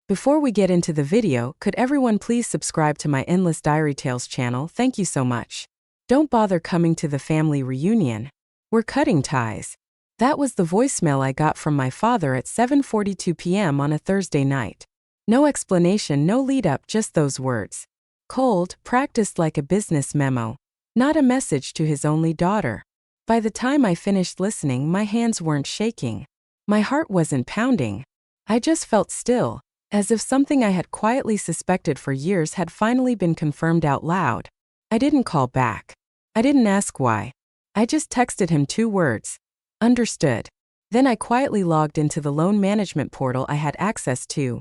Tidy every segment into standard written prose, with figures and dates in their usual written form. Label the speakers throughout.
Speaker 1: Before we get into the video, could everyone please subscribe to my Endless Diary Tales channel? Thank you so much. Don't bother coming to the family reunion. We're cutting ties. That was the voicemail I got from my father at 7:42 p.m. on a Thursday night. No explanation, no lead-up, just those words. Cold, practiced like a business memo. Not a message to his only daughter. By the time I finished listening, my hands weren't shaking. My heart wasn't pounding. I just felt still, as if something I had quietly suspected for years had finally been confirmed out loud. I didn't call back. I didn't ask why. I just texted him 2 words. Understood. Then I quietly logged into the loan management portal I had access to,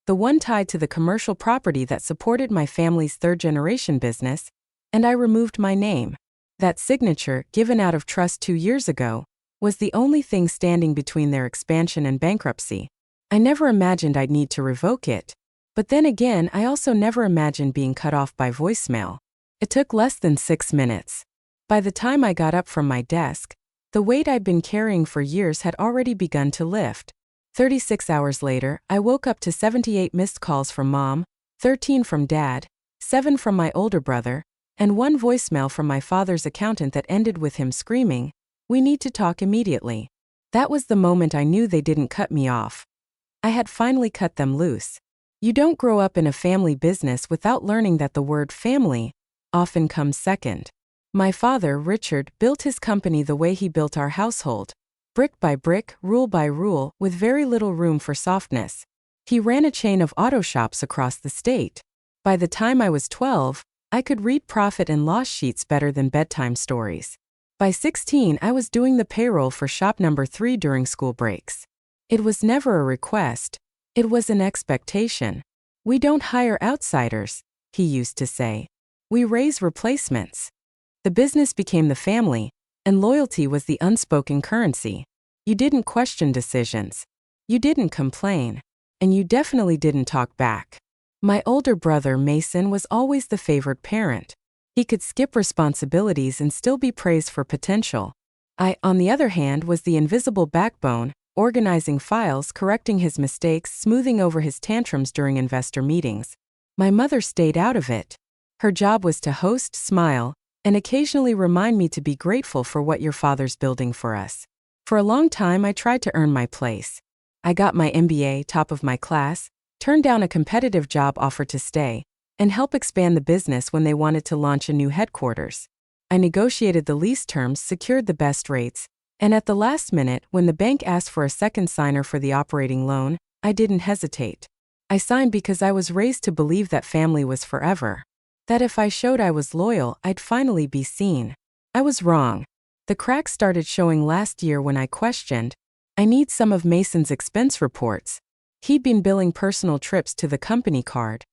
Speaker 1: the one tied to the commercial property that supported my family's 3rd-generation business, and I removed my name. That signature, given out of trust 2 years ago, was the only thing standing between their expansion and bankruptcy. I never imagined I'd need to revoke it. But then again, I also never imagined being cut off by voicemail. It took less than 6 minutes. By the time I got up from my desk, the weight I'd been carrying for years had already begun to lift. 36 hours later, I woke up to 78 missed calls from Mom, 13 from Dad, 7 from my older brother, and 1 voicemail from my father's accountant that ended with him screaming, "We need to talk immediately." That was the moment I knew they didn't cut me off. I had finally cut them loose. You don't grow up in a family business without learning that the word family often comes second. My father, Richard, built his company the way he built our household. Brick by brick, rule by rule, with very little room for softness. He ran a chain of auto shops across the state. By the time I was 12, I could read profit and loss sheets better than bedtime stories. By 16, I was doing the payroll for shop number 3 during school breaks. It was never a request. It was an expectation. "We don't hire outsiders," he used to say. "We raise replacements." The business became the family, and loyalty was the unspoken currency. You didn't question decisions. You didn't complain. And you definitely didn't talk back. My older brother, Mason, was always the favored parent. He could skip responsibilities and still be praised for potential. I, on the other hand, was the invisible backbone, organizing files, correcting his mistakes, smoothing over his tantrums during investor meetings. My mother stayed out of it. Her job was to host, smile, and occasionally remind me to be grateful for what your father's building for us. For a long time, I tried to earn my place. I got my MBA, top of my class, turned down a competitive job offer to stay, and help expand the business when they wanted to launch a new headquarters. I negotiated the lease terms, secured the best rates, and at the last minute, when the bank asked for a second signer for the operating loan, I didn't hesitate. I signed because I was raised to believe that family was forever. That if I showed I was loyal, I'd finally be seen. I was wrong. The cracks started showing last year when I questioned, "I need some of Mason's expense reports." He'd been billing personal trips to the company card,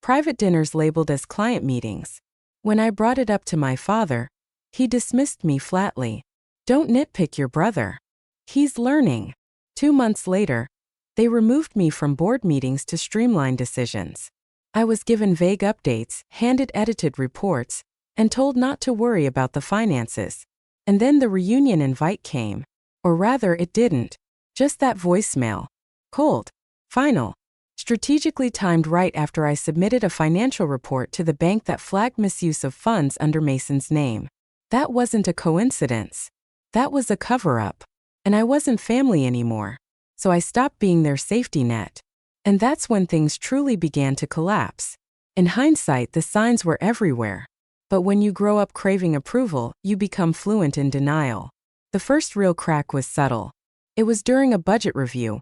Speaker 1: private dinners labeled as client meetings. When I brought it up to my father, he dismissed me flatly. "Don't nitpick your brother. He's learning." 2 months later, they removed me from board meetings to streamline decisions. I was given vague updates, handed edited reports, and told not to worry about the finances. And then the reunion invite came. Or rather, it didn't. Just that voicemail. Cold. Final. Strategically timed right after I submitted a financial report to the bank that flagged misuse of funds under Mason's name. That wasn't a coincidence. That was a cover-up. And I wasn't family anymore. So I stopped being their safety net. And that's when things truly began to collapse. In hindsight, the signs were everywhere. But when you grow up craving approval, you become fluent in denial. The first real crack was subtle. It was during a budget review,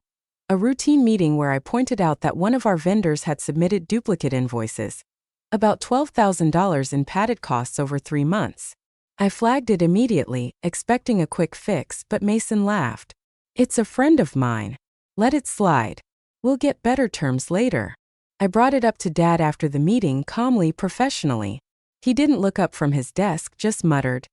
Speaker 1: a routine meeting where I pointed out that one of our vendors had submitted duplicate invoices, about $12,000 in padded costs over 3 months. I flagged it immediately, expecting a quick fix, but Mason laughed. "It's a friend of mine. Let it slide. We'll get better terms later." I brought it up to Dad after the meeting, calmly, professionally. He didn't look up from his desk, just muttered,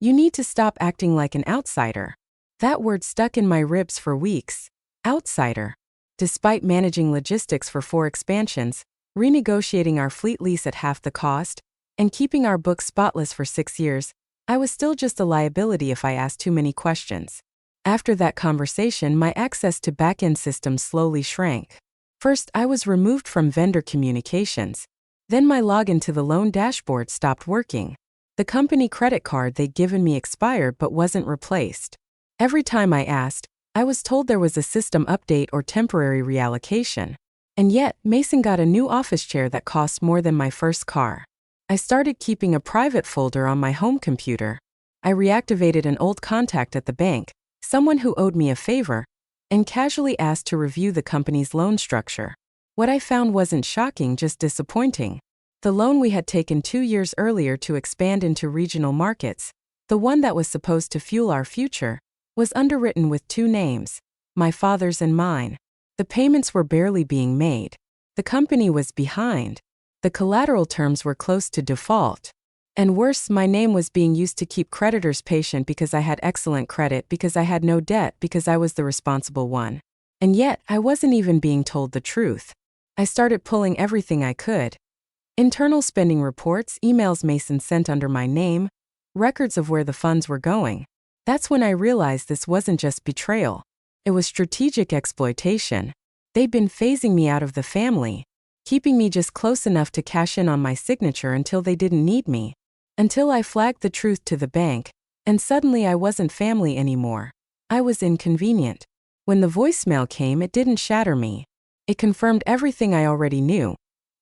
Speaker 1: "You need to stop acting like an outsider." That word stuck in my ribs for weeks. Outsider. Despite managing logistics for 4 expansions, renegotiating our fleet lease at half the cost, and keeping our books spotless for 6 years, I was still just a liability if I asked too many questions. After that conversation, my access to back-end systems slowly shrank. First, I was removed from vendor communications. Then my login to the loan dashboard stopped working. The company credit card they'd given me expired but wasn't replaced. Every time I asked, I was told there was a system update or temporary reallocation. And yet, Mason got a new office chair that cost more than my first car. I started keeping a private folder on my home computer. I reactivated an old contact at the bank, someone who owed me a favor, and casually asked to review the company's loan structure. What I found wasn't shocking, just disappointing. The loan we had taken 2 years earlier to expand into regional markets, the one that was supposed to fuel our future, was underwritten with 2 names, my father's and mine. The payments were barely being made. The company was behind. The collateral terms were close to default. And worse, my name was being used to keep creditors patient because I had excellent credit, because I had no debt, because I was the responsible one. And yet, I wasn't even being told the truth. I started pulling everything I could. Internal spending reports, emails Mason sent under my name, records of where the funds were going. That's when I realized this wasn't just betrayal. It was strategic exploitation. They'd been phasing me out of the family, keeping me just close enough to cash in on my signature until they didn't need me. Until I flagged the truth to the bank, and suddenly I wasn't family anymore. I was inconvenient. When the voicemail came, it didn't shatter me. It confirmed everything I already knew,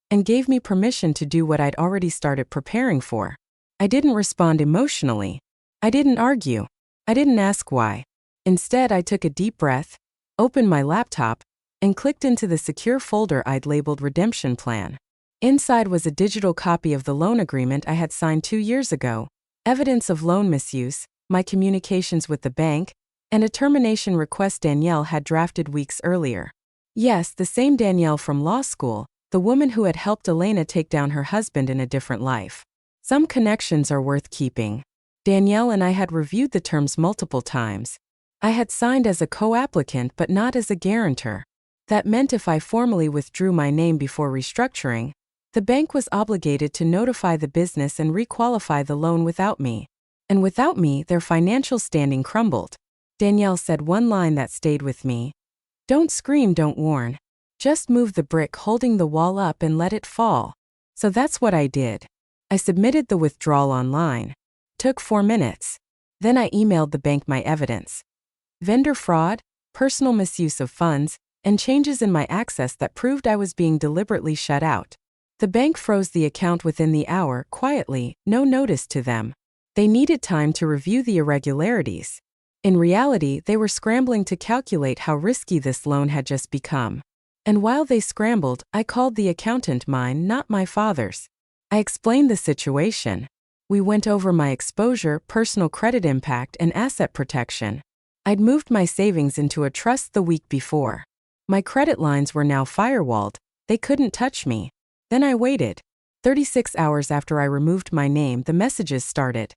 Speaker 1: and gave me permission to do what I'd already started preparing for. I didn't respond emotionally. I didn't argue. I didn't ask why. Instead, I took a deep breath, opened my laptop, and clicked into the secure folder I'd labeled Redemption Plan. Inside was a digital copy of the loan agreement I had signed 2 years ago, evidence of loan misuse, my communications with the bank, and a termination request Danielle had drafted weeks earlier. Yes, the same Danielle from law school, the woman who had helped Elena take down her husband in a different life. Some connections are worth keeping. Danielle and I had reviewed the terms multiple times. I had signed as a co-applicant but not as a guarantor. That meant if I formally withdrew my name before restructuring, the bank was obligated to notify the business and requalify the loan without me. And without me, their financial standing crumbled. Danielle said one line that stayed with me. Don't scream, don't warn. Just move the brick holding the wall up and let it fall. So that's what I did. I submitted the withdrawal online. Took 4 minutes. Then I emailed the bank my evidence. Vendor fraud, personal misuse of funds, and changes in my access that proved I was being deliberately shut out. The bank froze the account within the hour, quietly, no notice to them. They needed time to review the irregularities. In reality, they were scrambling to calculate how risky this loan had just become. And while they scrambled, I called the accountant mine, not my father's. I explained the situation. We went over my exposure, personal credit impact, and asset protection. I'd moved my savings into a trust the week before. My credit lines were now firewalled. They couldn't touch me. Then I waited. 36 hours after I removed my name, the messages started.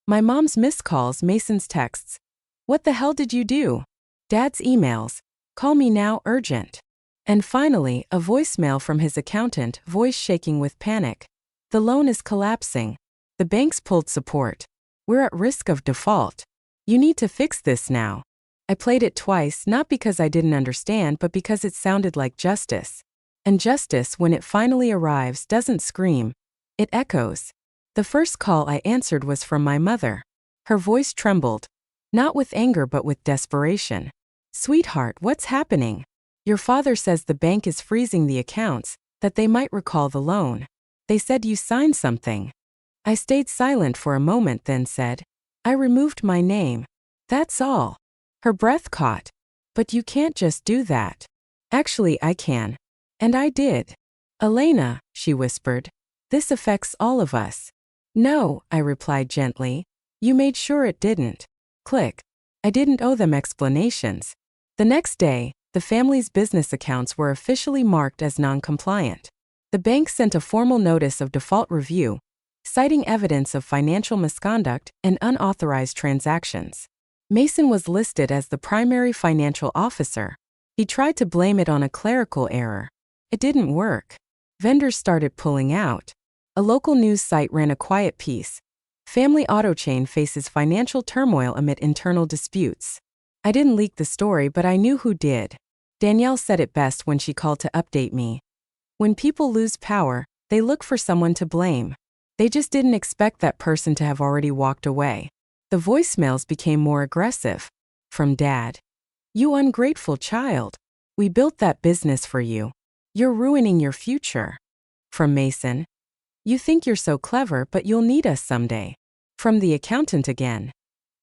Speaker 1: My mom's missed calls, Mason's texts. What the hell did you do? Dad's emails. Call me now, urgent. And finally, a voicemail from his accountant, voice shaking with panic. The loan is collapsing. The bank's pulled support. We're at risk of default. You need to fix this now. I played it twice, not because I didn't understand, but because it sounded like justice. And justice, when it finally arrives, doesn't scream. It echoes. The first call I answered was from my mother. Her voice trembled. Not with anger but with desperation. Sweetheart, what's happening? Your father says the bank is freezing the accounts, that they might recall the loan. They said you signed something. I stayed silent for a moment, then said, I removed my name. That's all. Her breath caught. But you can't just do that. Actually, I can. And I did. Elena, she whispered, this affects all of us. No, I replied gently. You made sure it didn't. Click. I didn't owe them explanations. The next day, the family's business accounts were officially marked as non-compliant. The bank sent a formal notice of default review, citing evidence of financial misconduct and unauthorized transactions. Mason was listed as the primary financial officer. He tried to blame it on a clerical error. It didn't work. Vendors started pulling out. A local news site ran a quiet piece. Family auto chain faces financial turmoil amid internal disputes. I didn't leak the story, but I knew who did. Danielle said it best when she called to update me. When people lose power, they look for someone to blame. They just didn't expect that person to have already walked away. The voicemails became more aggressive. From Dad. You ungrateful child. We built that business for you. You're ruining your future. From Mason. You think you're so clever, but you'll need us someday. From the accountant again.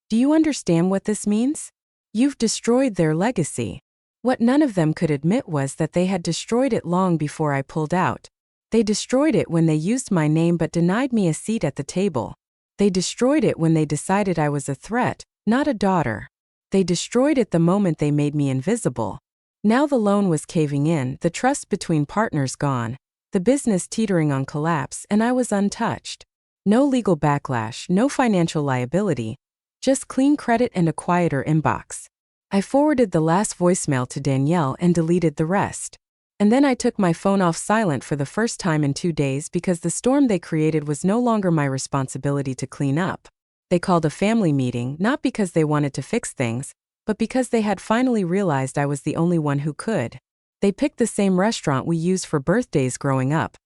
Speaker 1: Do you understand what this means? You've destroyed their legacy. What none of them could admit was that they had destroyed it long before I pulled out. They destroyed it when they used my name but denied me a seat at the table. They destroyed it when they decided I was a threat, not a daughter. They destroyed it the moment they made me invisible. Now the loan was caving in, the trust between partners gone, the business teetering on collapse, and I was untouched. No legal backlash, no financial liability, just clean credit and a quieter inbox. I forwarded the last voicemail to Danielle and deleted the rest. And then I took my phone off silent for the first time in 2 days because the storm they created was no longer my responsibility to clean up. They called a family meeting not because they wanted to fix things, but because they had finally realized I was the only one who could. They picked the same restaurant we used for birthdays growing up.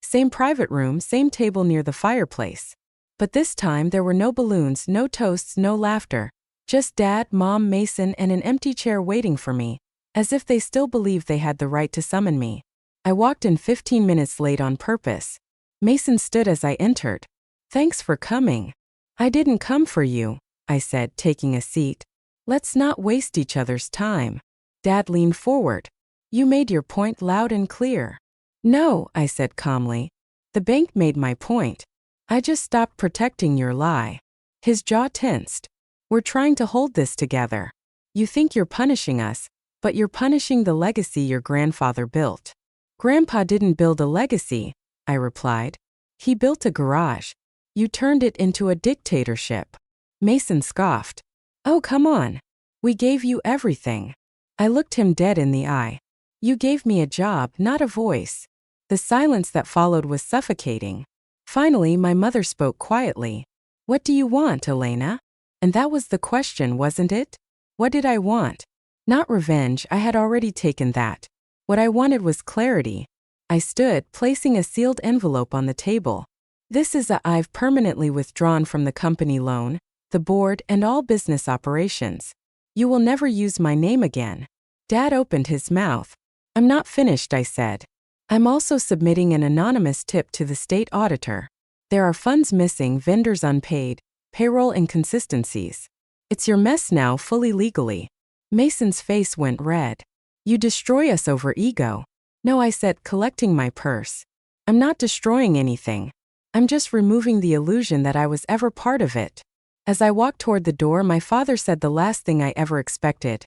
Speaker 1: Same private room, same table near the fireplace. But this time there were no balloons, no toasts, no laughter. Just Dad, Mom, Mason, and an empty chair waiting for me, as if they still believed they had the right to summon me. I walked in 15 minutes late on purpose. Mason stood as I entered. Thanks for coming. I didn't come for you, I said, taking a seat. Let's not waste each other's time. Dad leaned forward. You made your point loud and clear. No, I said calmly. The bank made my point. I just stopped protecting your lie. His jaw tensed. We're trying to hold this together. You think you're punishing us, but you're punishing the legacy your grandfather built. Grandpa didn't build a legacy, I replied. He built a garage. You turned it into a dictatorship. Mason scoffed. Oh, come on. We gave you everything. I looked him dead in the eye. You gave me a job, not a voice. The silence that followed was suffocating. Finally, my mother spoke quietly. What do you want, Elena? And that was the question, wasn't it? What did I want? Not revenge, I had already taken that. What I wanted was clarity. I stood, placing a sealed envelope on the table. This is I've permanently withdrawn from the company loan, the board, and all business operations. You will never use my name again. Dad opened his mouth. I'm not finished, I said. I'm also submitting an anonymous tip to the state auditor. There are funds missing, vendors unpaid, payroll inconsistencies. It's your mess now, fully legally. Mason's face went red. You destroy us over ego. No, I said, collecting my purse. I'm not destroying anything. I'm just removing the illusion that I was ever part of it. As I walked toward the door, my father said the last thing I ever expected.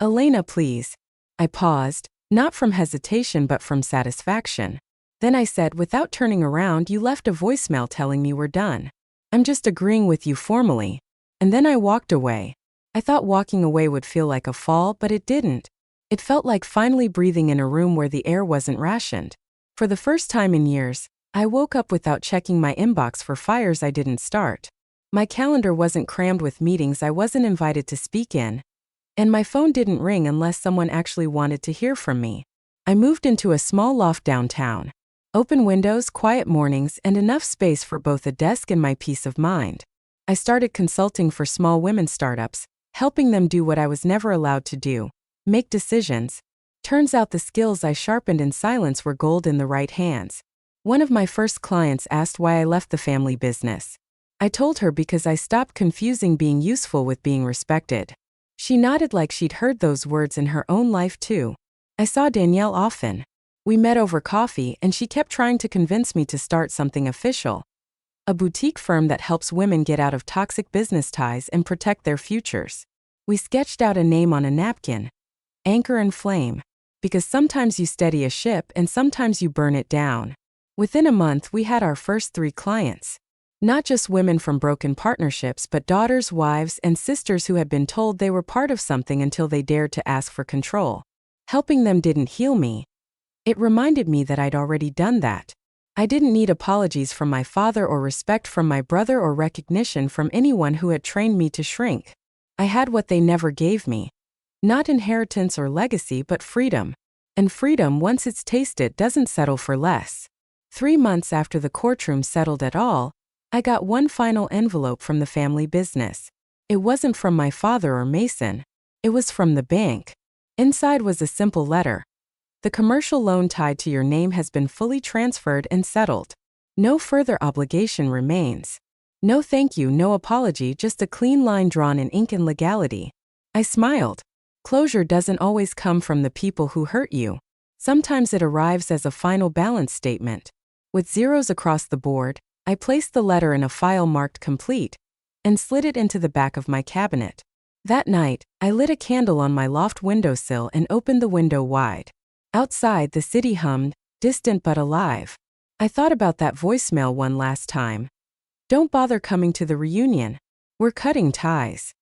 Speaker 1: Elena, please. I paused, not from hesitation but from satisfaction. Then I said, without turning around, you left a voicemail telling me we're done. I'm just agreeing with you formally. And then I walked away. I thought walking away would feel like a fall, but it didn't. It felt like finally breathing in a room where the air wasn't rationed. For the first time in years, I woke up without checking my inbox for fires I didn't start. My calendar wasn't crammed with meetings I wasn't invited to speak in. And my phone didn't ring unless someone actually wanted to hear from me. I moved into a small loft downtown. Open windows, quiet mornings, and enough space for both a desk and my peace of mind. I started consulting for small women startups, helping them do what I was never allowed to do, make decisions. Turns out the skills I sharpened in silence were gold in the right hands. One of my first clients asked why I left the family business. I told her because I stopped confusing being useful with being respected. She nodded like she'd heard those words in her own life too. I saw Danielle often. We met over coffee and she kept trying to convince me to start something official. A boutique firm that helps women get out of toxic business ties and protect their futures. We sketched out a name on a napkin. Anchor and Flame. Because sometimes you steady a ship and sometimes you burn it down. Within a month we had our first 3 clients. Not just women from broken partnerships but daughters, wives, and sisters who had been told they were part of something until they dared to ask for control. Helping them didn't heal me. It reminded me that I'd already done that. I didn't need apologies from my father or respect from my brother or recognition from anyone who had trained me to shrink. I had what they never gave me. Not inheritance or legacy, but freedom. And freedom, once it's tasted, doesn't settle for less. 3 months after the courtroom settled it all, I got one final envelope from the family business. It wasn't from my father or Mason. It was from the bank. Inside was a simple letter. The commercial loan tied to your name has been fully transferred and settled. No further obligation remains. No thank you, no apology, just a clean line drawn in ink and legality. I smiled. Closure doesn't always come from the people who hurt you. Sometimes it arrives as a final balance statement. With zeros across the board, I placed the letter in a file marked complete and slid it into the back of my cabinet. That night, I lit a candle on my loft windowsill and opened the window wide. Outside, the city hummed, distant but alive. I thought about that voicemail one last time. Don't bother coming to the reunion. We're cutting ties.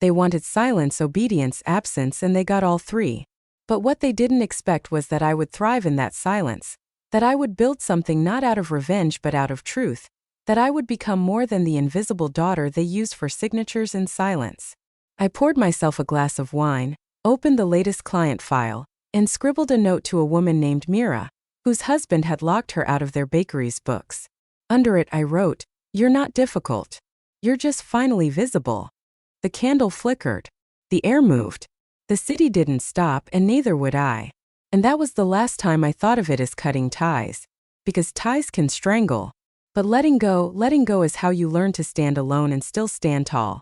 Speaker 1: They wanted silence, obedience, absence, and they got all three. But what they didn't expect was that I would thrive in that silence, that I would build something not out of revenge but out of truth, that I would become more than the invisible daughter they used for signatures and silence. I poured myself a glass of wine, opened the latest client file, and scribbled a note to a woman named Mira, whose husband had locked her out of their bakery's books. Under it I wrote, "You're not difficult. You're just finally visible." The candle flickered. The air moved. The city didn't stop, and neither would I. And that was the last time I thought of it as cutting ties. Because ties can strangle. But letting go is how you learn to stand alone and still stand tall.